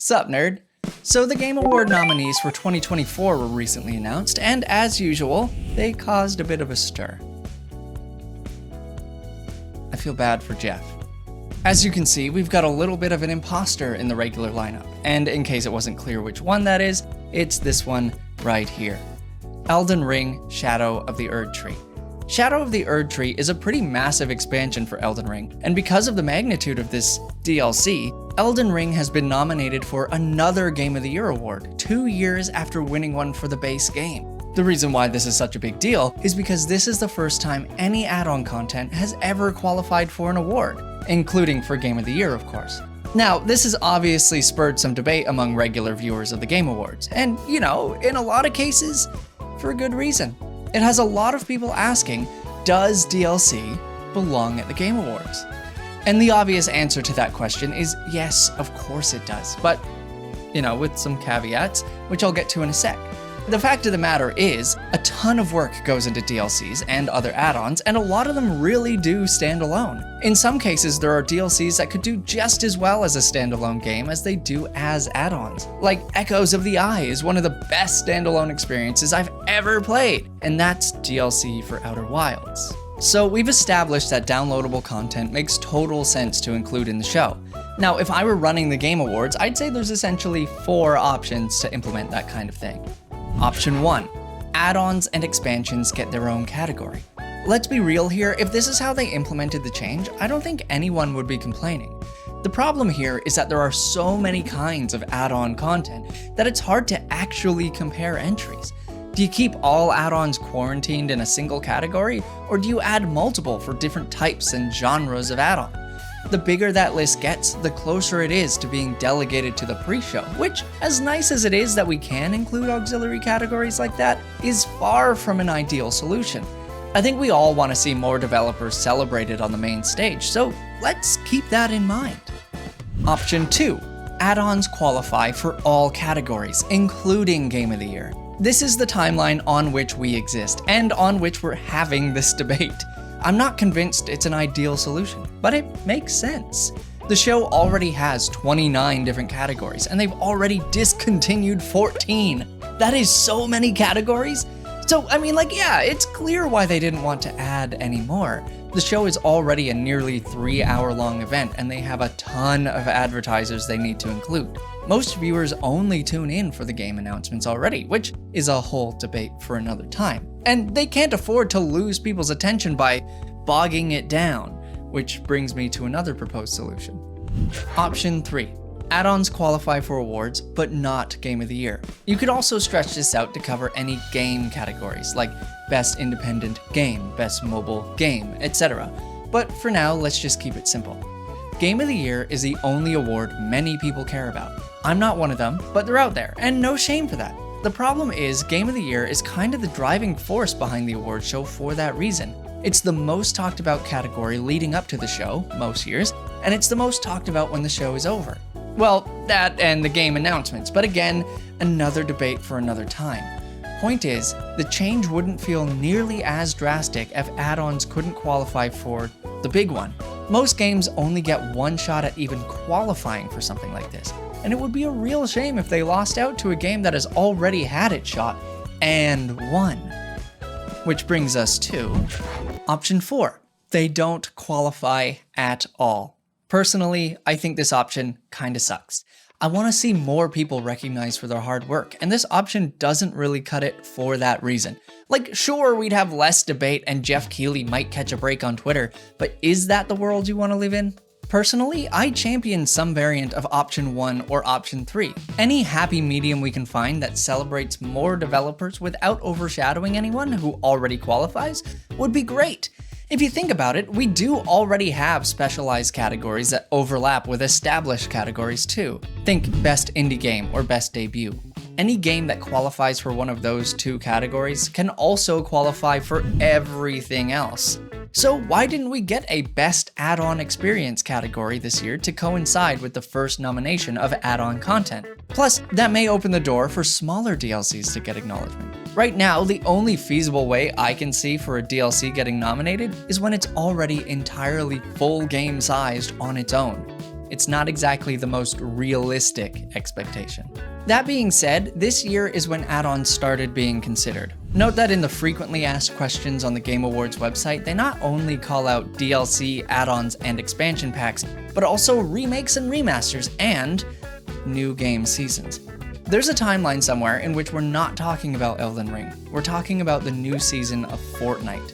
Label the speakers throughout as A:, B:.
A: Sup, nerd? So the Game Award nominees for 2024 were recently announced, and as usual, they caused a bit of a stir. I feel bad for Jeff. As you can see, we've got a little bit of an imposter in the regular lineup, and in case it wasn't clear which one that is, it's this one right here. Elden Ring: Shadow of the Erdtree. Shadow of the Erdtree is a pretty massive expansion for Elden Ring, and because of the magnitude of this DLC, Elden Ring has been nominated for another Game of the Year award, 2 years after winning one for the base game. The reason why this is such a big deal is because this is the first time any add-on content has ever qualified for an award, including for Game of the Year, of course. Now, this has obviously spurred some debate among regular viewers of the Game Awards, and, you know, in a lot of cases, for a good reason. It has a lot of people asking, does DLC belong at the Game Awards? And the obvious answer to that question is yes, of course it does, but, you know, with some caveats, which I'll get to in a sec. The fact of the matter is, a ton of work goes into DLCs and other add-ons, and a lot of them really do stand alone. In some cases, there are DLCs that could do just as well as a standalone game as they do as add-ons. Like Echoes of the Eye is one of the best standalone experiences I've ever played, and that's DLC for Outer Wilds. So we've established that downloadable content makes total sense to include in the show. Now, if I were running the Game Awards, I'd say there's essentially 4 options to implement that kind of thing. Option 1. Add-ons and expansions get their own category. Let's be real here, if this is how they implemented the change, I don't think anyone would be complaining. The problem here is that there are so many kinds of add-on content that it's hard to actually compare entries. Do you keep all add-ons quarantined in a single category, or do you add multiple for different types and genres of add-on? The bigger that list gets, the closer it is to being delegated to the pre-show, which, as nice as it is that we can include auxiliary categories like that, is far from an ideal solution. I think we all want to see more developers celebrated on the main stage, so let's keep that in mind. Option 2. Add-ons qualify for all categories, including Game of the Year. This is the timeline on which we exist, and on which we're having this debate. I'm not convinced it's an ideal solution, but it makes sense. The show already has 29 different categories, and they've already discontinued 14. That is so many categories. So, I mean, yeah, it's clear why they didn't want to add any more. The show is already a nearly 3-hour-long event, and they have a ton of advertisers they need to include. Most viewers only tune in for the game announcements already, which is a whole debate for another time. And they can't afford to lose people's attention by bogging it down, which brings me to another proposed solution. Option 3. Add-ons qualify for awards, but not Game of the Year. You could also stretch this out to cover any game categories, like Best Independent Game, Best Mobile Game, etc. But for now, let's just keep it simple. Game of the Year is the only award many people care about. I'm not one of them, but they're out there, and no shame for that. The problem is, Game of the Year is kind of the driving force behind the award show for that reason. It's the most talked about category leading up to the show, most years, and it's the most talked about when the show is over. Well, that and the game announcements, but again, another debate for another time. Point is, the change wouldn't feel nearly as drastic if add-ons couldn't qualify for the big one. Most games only get one shot at even qualifying for something like this, and it would be a real shame if they lost out to a game that has already had its shot and won. Which brings us to option 4. They don't qualify at all. Personally, I think this option kinda sucks. I want to see more people recognized for their hard work, and this option doesn't really cut it for that reason. Sure, we'd have less debate and Jeff Keighley might catch a break on Twitter, but is that the world you want to live in? Personally, I champion some variant of option 1 or option 3. Any happy medium we can find that celebrates more developers without overshadowing anyone who already qualifies would be great. If you think about it, we do already have specialized categories that overlap with established categories too. Think Best Indie Game or Best Debut. Any game that qualifies for one of those 2 categories can also qualify for everything else. So why didn't we get a Best Add-on Experience category this year to coincide with the first nomination of add-on content? Plus, that may open the door for smaller DLCs to get acknowledgement. Right now, the only feasible way I can see for a DLC getting nominated is when it's already entirely full game sized on its own. It's not exactly the most realistic expectation. That being said, this year is when add-ons started being considered. Note that in the frequently asked questions on the Game Awards website, they not only call out DLC, add-ons, and expansion packs, but also remakes and remasters, and new game seasons. There's a timeline somewhere in which we're not talking about Elden Ring. We're talking about the new season of Fortnite.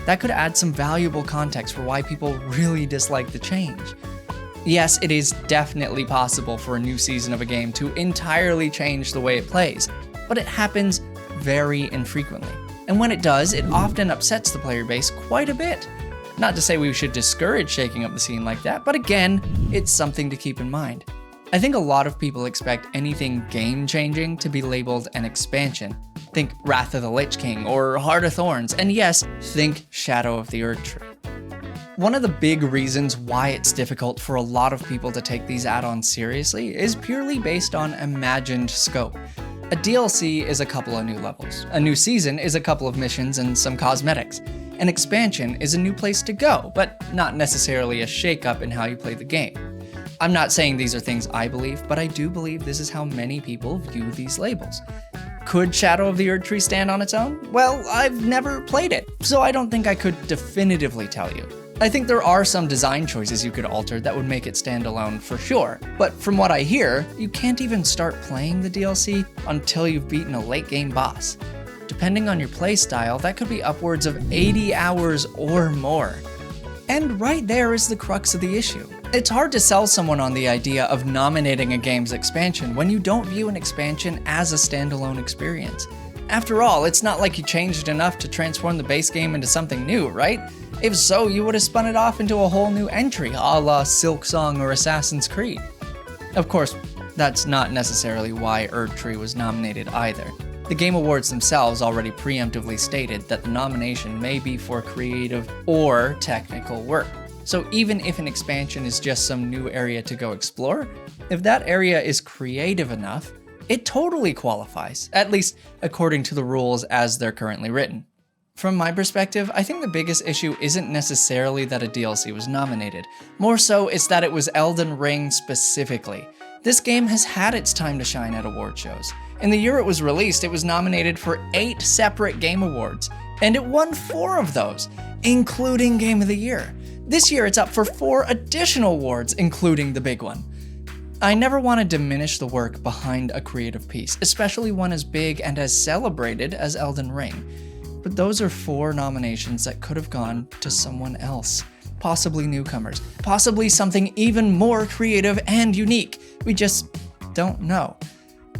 A: That could add some valuable context for why people really dislike the change. Yes, it is definitely possible for a new season of a game to entirely change the way it plays, but it happens very infrequently. And when it does, it often upsets the player base quite a bit. Not to say we should discourage shaking up the scene like that, but again, it's something to keep in mind. I think a lot of people expect anything game-changing to be labeled an expansion. Think Wrath of the Lich King or Heart of Thorns, and yes, think Shadow of the Erdtree. One of the big reasons why it's difficult for a lot of people to take these add-ons seriously is purely based on imagined scope. A DLC is a couple of new levels. A new season is a couple of missions and some cosmetics. An expansion is a new place to go, but not necessarily a shake-up in how you play the game. I'm not saying these are things I believe, but I do believe this is how many people view these labels. Could Shadow of the Erdtree stand on its own? Well, I've never played it, so I don't think I could definitively tell you. I think there are some design choices you could alter that would make it stand alone for sure, but from what I hear, you can't even start playing the DLC until you've beaten a late game boss. Depending on your playstyle, that could be upwards of 80 hours or more. And right there is the crux of the issue. It's hard to sell someone on the idea of nominating a game's expansion when you don't view an expansion as a standalone experience. After all, it's not like you changed enough to transform the base game into something new, right? If so, you would have spun it off into a whole new entry, a la Silksong or Assassin's Creed. Of course, that's not necessarily why Erdtree was nominated either. The Game Awards themselves already preemptively stated that the nomination may be for creative or technical work. So even if an expansion is just some new area to go explore, if that area is creative enough, it totally qualifies, at least according to the rules as they're currently written. From my perspective, I think the biggest issue isn't necessarily that a DLC was nominated. More so, it's that it was Elden Ring specifically. This game has had its time to shine at award shows. In the year it was released, it was nominated for 8 separate Game Awards, and it won 4 of those, including Game of the Year. This year it's up for 4 additional awards, including the big one. I never want to diminish the work behind a creative piece, especially one as big and as celebrated as Elden Ring. But those are 4 nominations that could have gone to someone else. Possibly newcomers, possibly something even more creative and unique. We just don't know.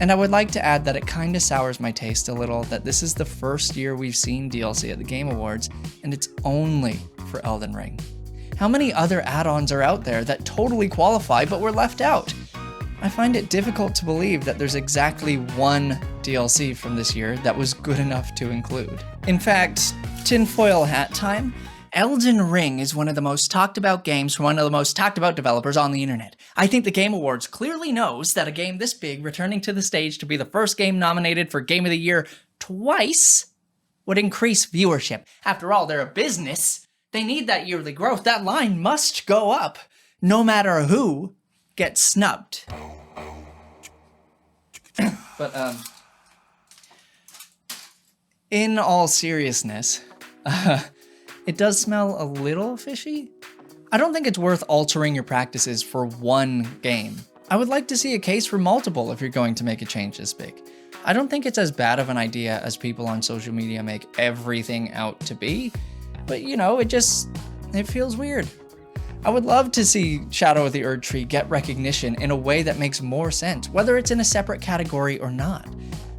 A: And I would like to add that it kinda sours my taste a little that this is the first year we've seen DLC at the Game Awards, and it's only for Elden Ring. How many other add-ons are out there that totally qualify but were left out? I find it difficult to believe that there's exactly one DLC from this year that was good enough to include. In fact, tinfoil hat time, Elden Ring is one of the most talked about games from one of the most talked about developers on the internet. I think the Game Awards clearly knows that a game this big returning to the stage to be the first game nominated for Game of the Year twice would increase viewership. After all, they're a business. They need that yearly growth. That line must go up, no matter who gets snubbed. But, in all seriousness, it does smell a little fishy. I don't think it's worth altering your practices for one game. I would like to see a case for multiple if you're going to make a change this big. I don't think it's as bad of an idea as people on social media make everything out to be, but you know, it feels weird. I would love to see Shadow of the Erdtree get recognition in a way that makes more sense, whether it's in a separate category or not.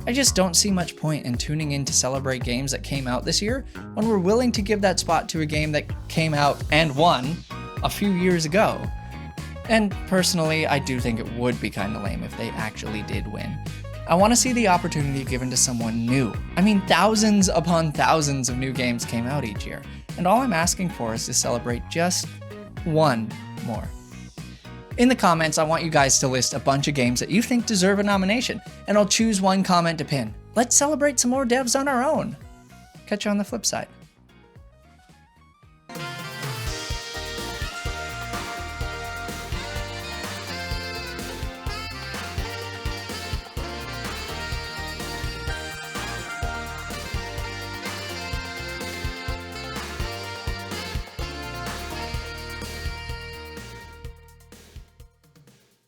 A: I just don't see much point in tuning in to celebrate games that came out this year when we're willing to give that spot to a game that came out and won a few years ago. And personally, I do think it would be kinda lame if they actually did win. I want to see the opportunity given to someone new. I mean, thousands upon thousands of new games came out each year, and all I'm asking for is to celebrate just one more. In the comments, I want you guys to list a bunch of games that you think deserve a nomination, and I'll choose one comment to pin. Let's celebrate some more devs on our own. Catch you on the flip side.